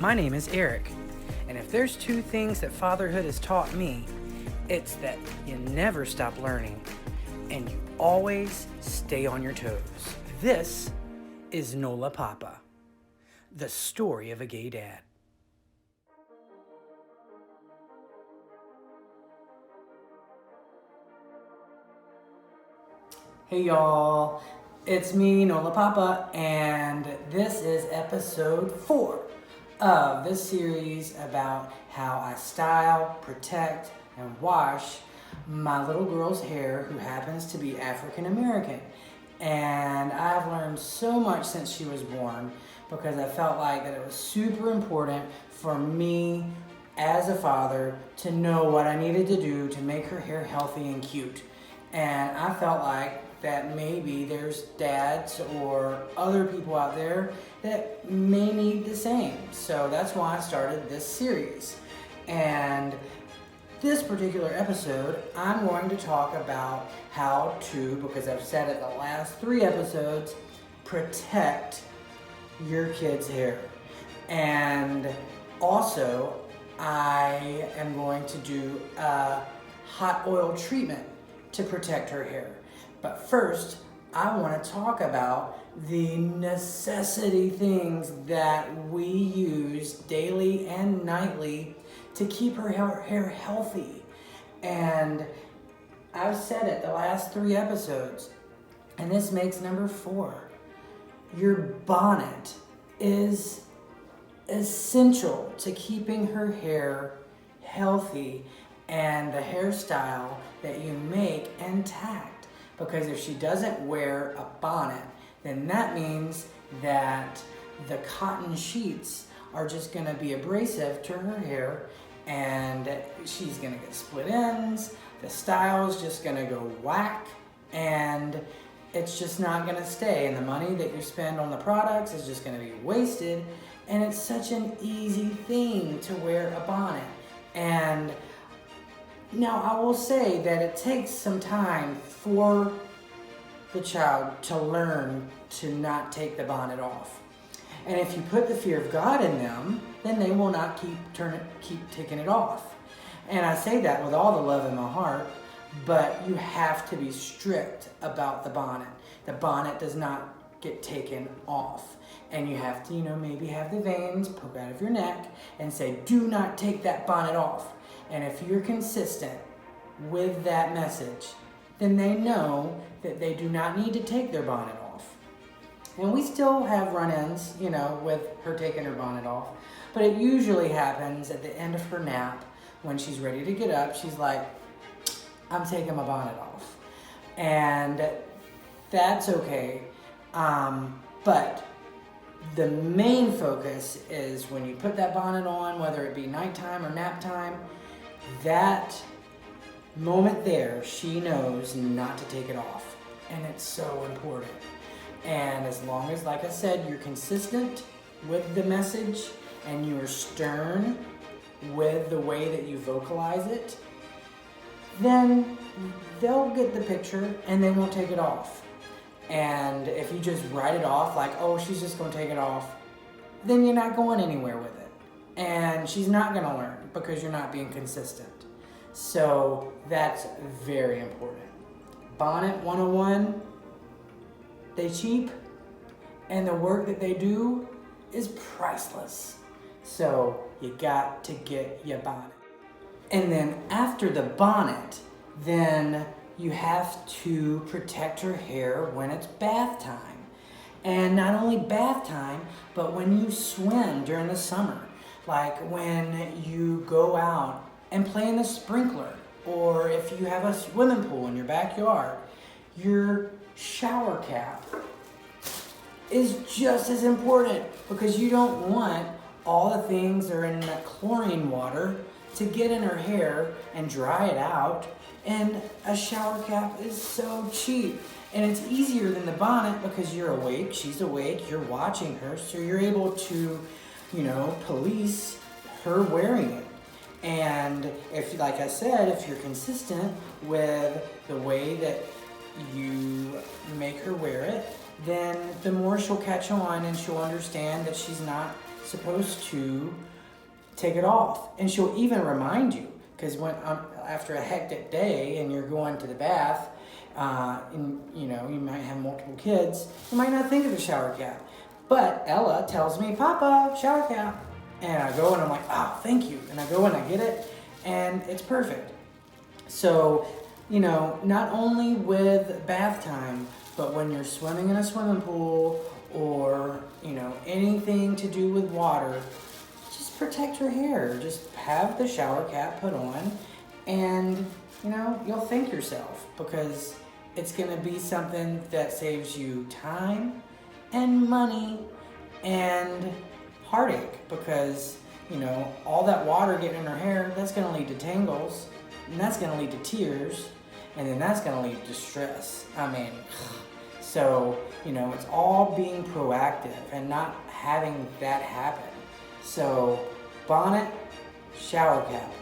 My name is Eric, and if there's two things that fatherhood has taught me, it's that you never stop learning and you always stay on your toes. This is Nola Papa, the story of a gay dad. Hey y'all, it's me, Nola Papa, and this is episode 4 of this series about how I style, protect, and wash my little girl's hair who happens to be African American. And I've learned so much since she was born because I felt like that it was super important for me as a father to know what I needed to do to make her hair healthy and cute. And I felt like that maybe there's dads or other people out there that may need the same. So that's why I started this series. And this particular episode, I'm going to talk about how to, because I've said it the last 3 episodes, protect your kid's hair. And also, I am going to do a hot oil treatment to protect her hair. But first, I want to talk about the necessity things that we use daily and nightly to keep her hair healthy. And I've said it the last 3 episodes, and this makes number 4. Your bonnet is essential to keeping her hair healthy and the hairstyle that you make intact. Because if she doesn't wear a bonnet, then that means that the cotton sheets are just gonna be abrasive to her hair and she's gonna get split ends, the style's just gonna go whack, and it's just not gonna stay. And the money that you spend on the products is just gonna be wasted, and it's such an easy thing to wear a bonnet. And now, I will say that it takes some time for the child to learn to not take the bonnet off. And if you put the fear of God in them, then they will not keep taking it off. And I say that with all the love in my heart, but you have to be strict about the bonnet. The bonnet does not get taken off. And you have to, maybe have the veins poke out of your neck and say, do not take that bonnet off. And if you're consistent with that message, then they know that they do not need to take their bonnet off. And we still have run-ins, with her taking her bonnet off. But it usually happens at the end of her nap when she's ready to get up. She's like, I'm taking my bonnet off. And that's okay. But the main focus is when you put that bonnet on, whether it be nighttime or nap time, that moment there, she knows not to take it off. And it's so important. And as long as, like I said, you're consistent with the message and you're stern with the way that you vocalize it, then they'll get the picture and they won't take it off. And if you just write it off like, oh, she's just going to take it off, then you're not going anywhere with it. And she's not going to learn because you're not being consistent. So that's very important. Bonnet 101, they cheap, and the work that they do is priceless. So you got to get your bonnet. And then after the bonnet, then you have to protect her hair when it's bath time. And not only bath time, but when you swim during the summer. Like when you go out and play in the sprinkler, or if you have a swimming pool in your backyard, your shower cap is just as important because you don't want all the things that are in that chlorine water to get in her hair and dry it out. And a shower cap is so cheap. And it's easier than the bonnet because you're awake, she's awake, you're watching her, so you're able to, police her wearing it. And if, like I said, if you're consistent with the way that you make her wear it, then the more she'll catch on and she'll understand that she's not supposed to take it off. And she'll even remind you, because when after a hectic day and you're going to the bath, and you might have multiple kids, you might not think of the shower cap. But Ella tells me, Papa, shower cap. And I go and I'm like, oh, thank you. And I go and I get it, and it's perfect. So, not only with bath time, but when you're swimming in a swimming pool or, anything to do with water, just protect your hair. Just have the shower cap put on, and, you'll thank yourself, because it's going to be something that saves you time and money and heartache, because, all that water getting in her hair, that's going to lead to tangles, and that's going to lead to tears, and then that's going to lead to stress. So, it's all being proactive and not having that happen. So, bonnet, shower cap,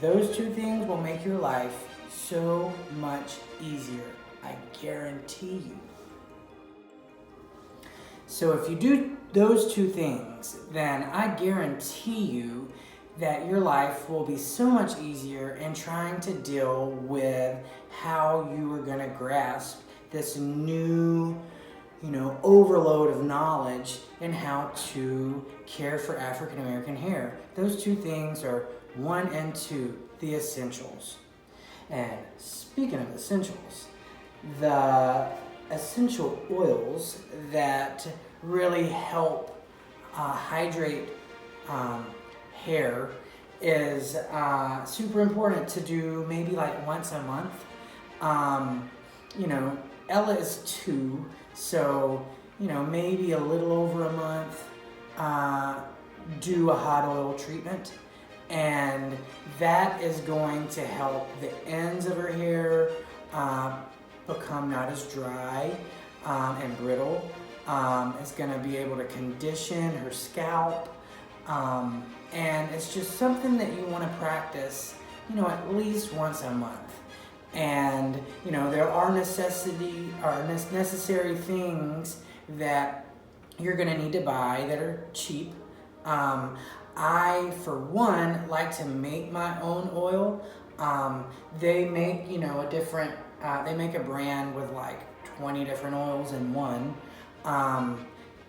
those two things will make your life so much easier. I guarantee you. So if you do those two things, then I guarantee you that your life will be so much easier in trying to deal with how you are going to grasp this new, overload of knowledge in how to care for African American hair. Those two things are 1 and 2, the essentials. And speaking of essentials, the essential oils that really help hydrate hair is super important to do maybe like once a month. Ella is 2, so maybe a little over a month, do a hot oil treatment, and that is going to help the ends of her hair become not as dry and brittle. It's going to be able to condition her scalp, and it's just something that you want to practice, at least once a month. And there are necessary things that you're going to need to buy that are cheap. I, for one, like to make my own oil. They make, they make a brand with like 20 different oils in one.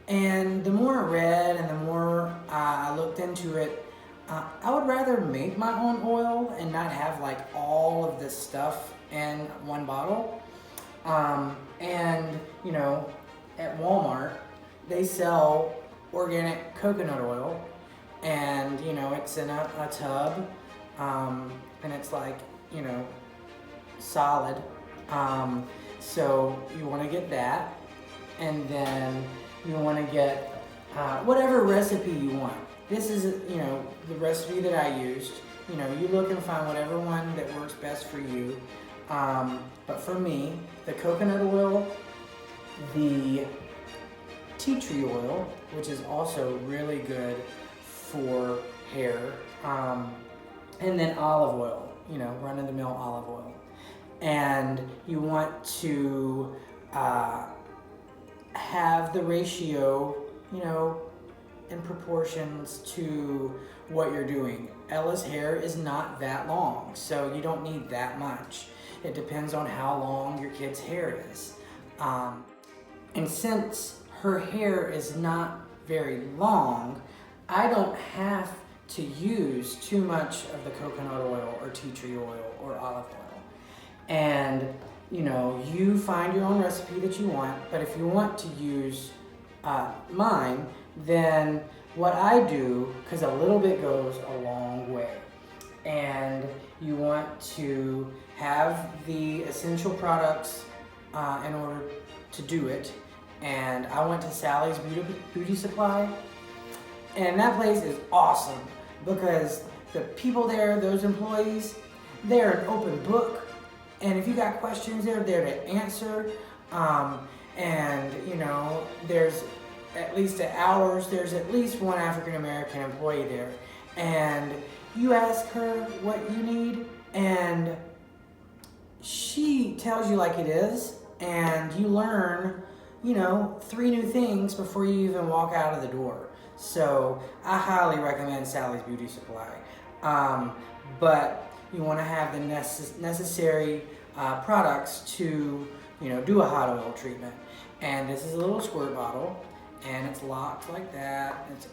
And the more I read and the more I looked into it, I would rather make my own oil and not have like all of this stuff in one bottle. At Walmart, they sell organic coconut oil, and it's in a tub, and it's like solid. So you want to get that, and then you want to get whatever recipe you want. This is the recipe that I used. You look and find whatever one that works best for you. But for me, the coconut oil, the tea tree oil, which is also really good for hair, and then olive oil, run-of-the-mill olive oil. And you want to have the ratio, in proportions to what you're doing. Ella's hair is not that long, so you don't need that much. It depends on how long your kid's hair is. And since her hair is not very long, I don't have to use too much of the coconut oil or tea tree oil or olive oil. And you find your own recipe that you want, but if you want to use mine, then what I do, because a little bit goes a long way, and you want to have the essential products in order to do it. And I went to Sally's Beauty Supply, and that place is awesome because the people there, those employees, they're an open book, and if you got questions, they're there to answer. And there's at least at hours, there's at least one African American employee there, and you ask her what you need, and she tells you like it is, and you learn 3 new things before you even walk out of the door. So I highly recommend Sally's Beauty Supply. But you want to have the necessary products to, do a hot oil treatment. And this is a little squirt bottle, and it's locked like that. It's,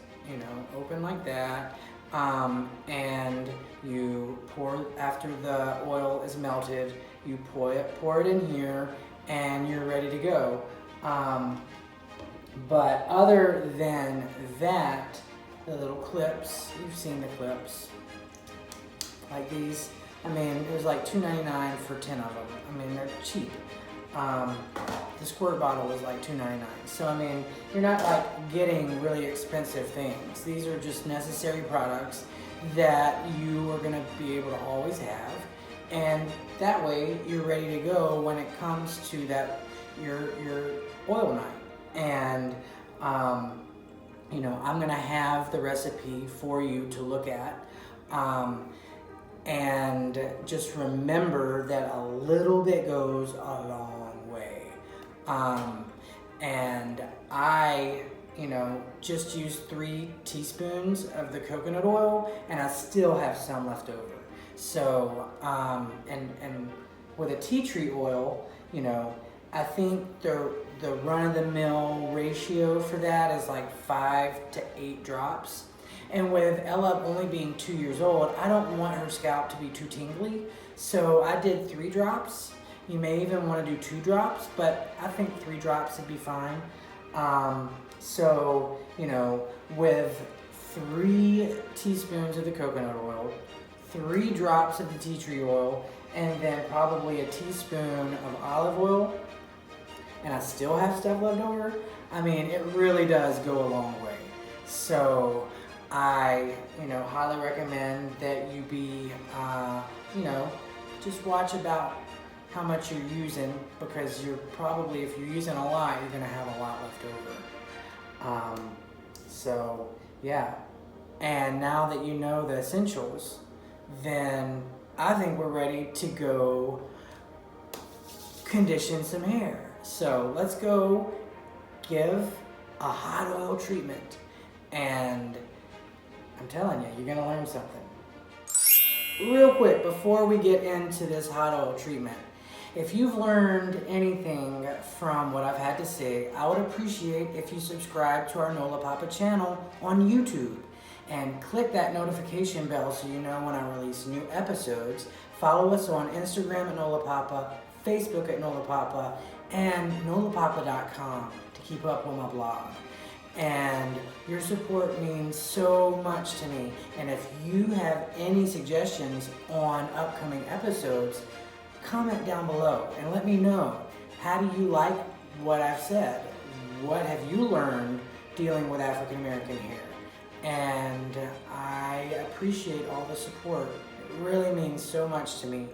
open like that. And you pour, after the oil is melted, you pour it in here, and you're ready to go. But other than that, the little clips, you've seen the clips, like these. It was like $2.99 for 10 of them. They're cheap. The squirt bottle was like $2.99. So you're not like getting really expensive things. These are just necessary products that you are going to be able to always have, and that way you're ready to go when it comes to that your oil night. And I'm going to have the recipe for you to look at. And just remember that a little bit goes a long way. And I, just used 3 teaspoons of the coconut oil, and I still have some left over. So, and with a tea tree oil, I think the run-of-the-mill ratio for that is like 5 to 8 drops. And with Ella only being 2 years old, I don't want her scalp to be too tingly. So I did 3 drops. You may even want to do 2 drops, but I think 3 drops would be fine. So, with 3 teaspoons of the coconut oil, 3 drops of the tea tree oil, and then probably a teaspoon of olive oil, and I still have stuff left over, it really does go a long way. So I, highly recommend that you be, just watch about how much you're using, because you're probably, if you're using a lot, you're going to have a lot left over. So, yeah. And now that you know the essentials, then I think we're ready to go condition some hair. So let's go give a hot oil treatment. And I'm telling you, you're gonna learn something. Real quick, before we get into this hot oil treatment, if you've learned anything from what I've had to say, I would appreciate if you subscribe to our Nola Papa channel on YouTube and click that notification bell so you know when I release new episodes. Follow us on Instagram at Nola Papa, Facebook at Nola Papa, and nolapapa.com to keep up with my blog. And your support means so much to me. And if you have any suggestions on upcoming episodes, comment down below and let me know. How do you like what I've said? What have you learned dealing with African American hair? And I appreciate all the support. It really means so much to me.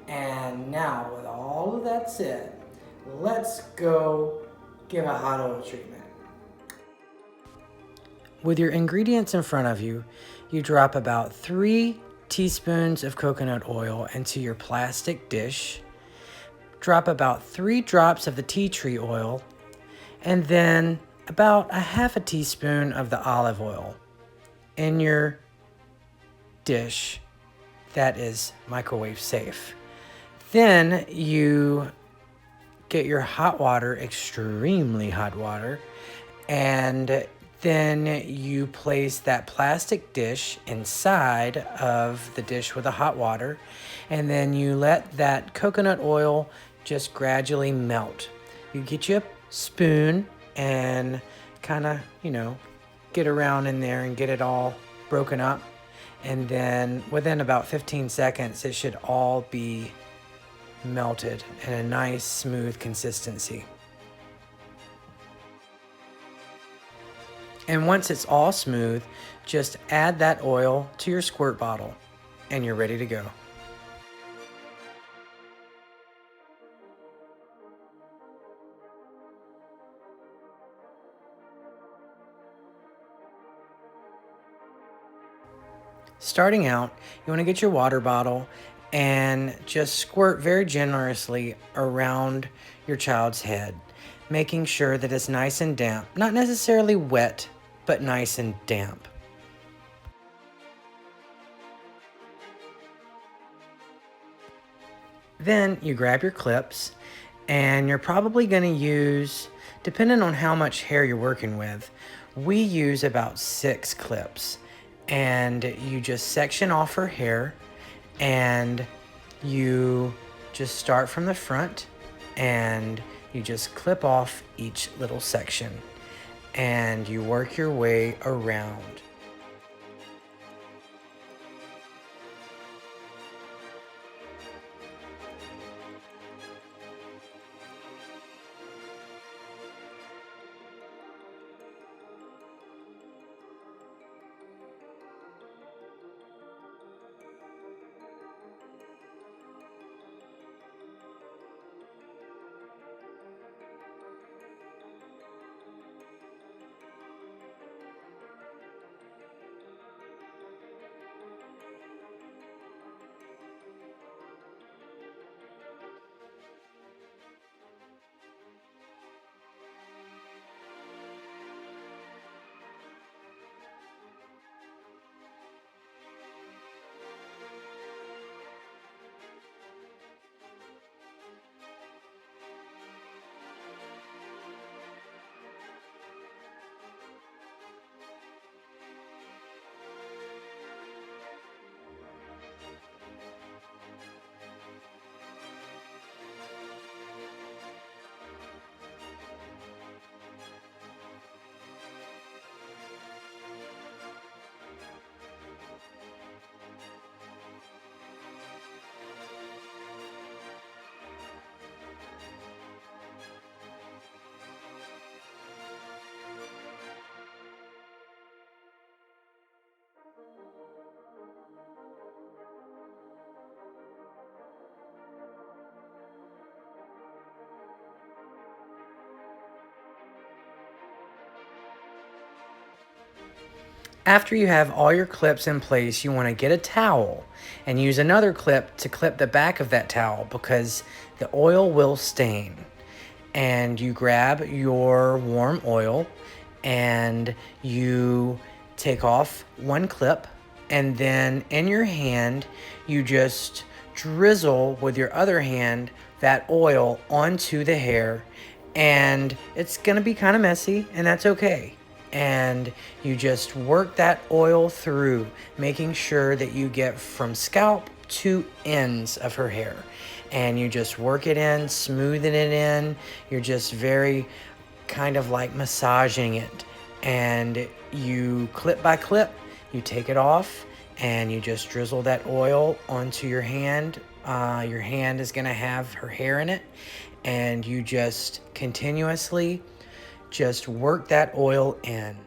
And now, with all of that said, let's go give a hot oil treatment. With your ingredients in front of you, you drop about 3 teaspoons of coconut oil into your plastic dish. Drop about 3 drops of the tea tree oil, and then about a half a teaspoon of the olive oil in your dish that is microwave safe. Then you get your hot water, extremely hot water, and then you place that plastic dish inside of the dish with the hot water, and then you let that coconut oil just gradually melt. You get you a spoon and kind of, get around in there and get it all broken up. And then within about 15 seconds, it should all be melted in a nice, smooth consistency. And once it's all smooth, just add that oil to your squirt bottle and you're ready to go. Starting out, you want to get your water bottle and just squirt very generously around your child's head. making sure that it's nice and damp. Not necessarily wet, but nice and damp. Then you grab your clips, and you're probably going to use, depending on how much hair you're working with, we use about 6 clips. And you just section off her hair, and you just start from the front, and you just clip off each little section, and you work your way around. After you have all your clips in place, you want to get a towel and use another clip to clip the back of that towel because the oil will stain. And you grab your warm oil and you take off one clip, and then in your hand you just drizzle with your other hand that oil onto the hair, and it's gonna be kind of messy, and that's okay. And you just work that oil through, making sure that you get from scalp to ends of her hair. And you just work it in, smoothing it in. You're just very kind of like massaging it. And you clip by clip, you take it off and you just drizzle that oil onto your hand. Your hand is gonna have her hair in it, and you just continuously just work that oil in.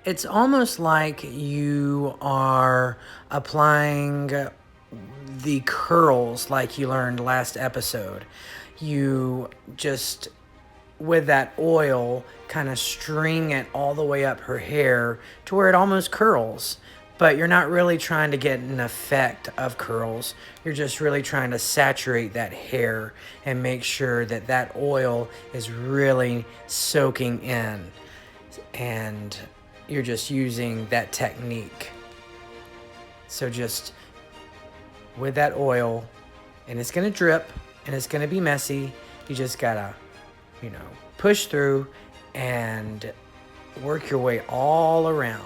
It's almost like you are applying the curls like you learned last episode. You just, with that oil, kind of string it all the way up her hair to where it almost curls. But you're not really trying to get an effect of curls. You're just really trying to saturate that hair and make sure that that oil is really soaking in. And you're just using that technique. So just with that oil, and it's gonna drip and it's gonna be messy. You just gotta, push through and work your way all around.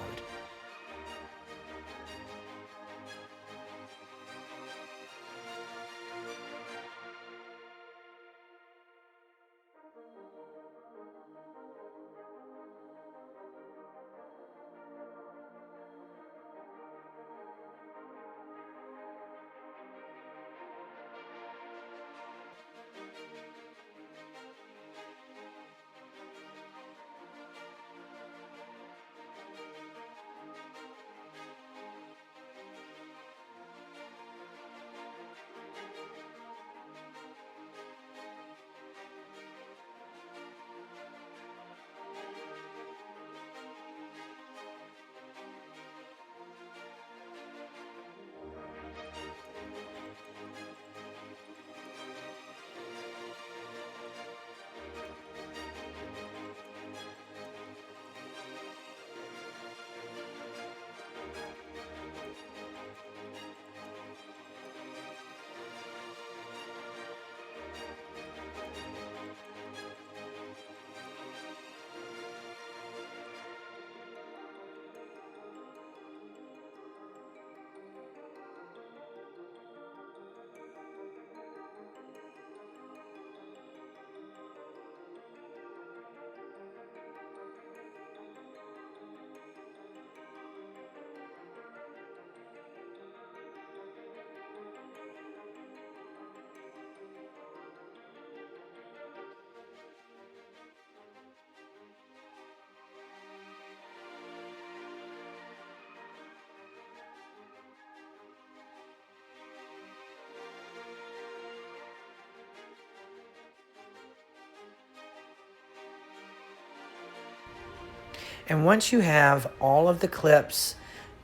And once you have all of the clips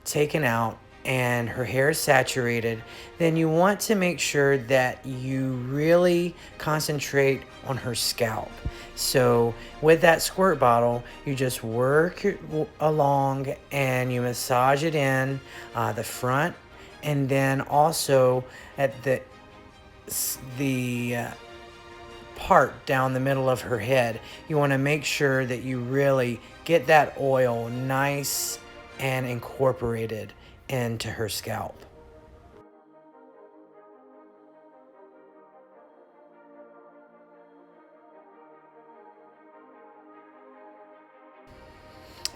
taken out and her hair is saturated, then you want to make sure that you really concentrate on her scalp. So with that squirt bottle, you just work along and you massage it in the front, and then also at the part down the middle of her head. You want to make sure that you really get that oil nice and incorporated into her scalp.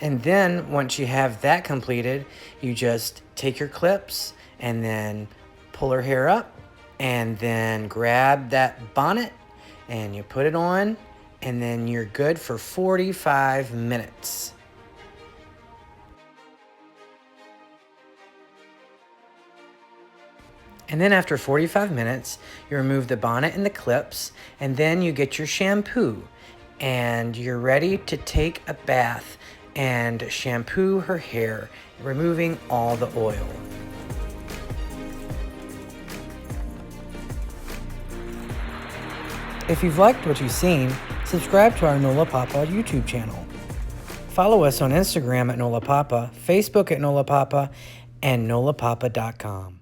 And then once you have that completed, you just take your clips and then pull her hair up and then grab that bonnet and you put it on, and then you're good for 45 minutes. And then after 45 minutes, you remove the bonnet and the clips, and then you get your shampoo, and you're ready to take a bath and shampoo her hair, removing all the oil. If you've liked what you've seen, subscribe to our NOLA Papa YouTube channel. Follow us on Instagram at NOLA Papa, Facebook at NOLA Papa, and NOLAPapa.com.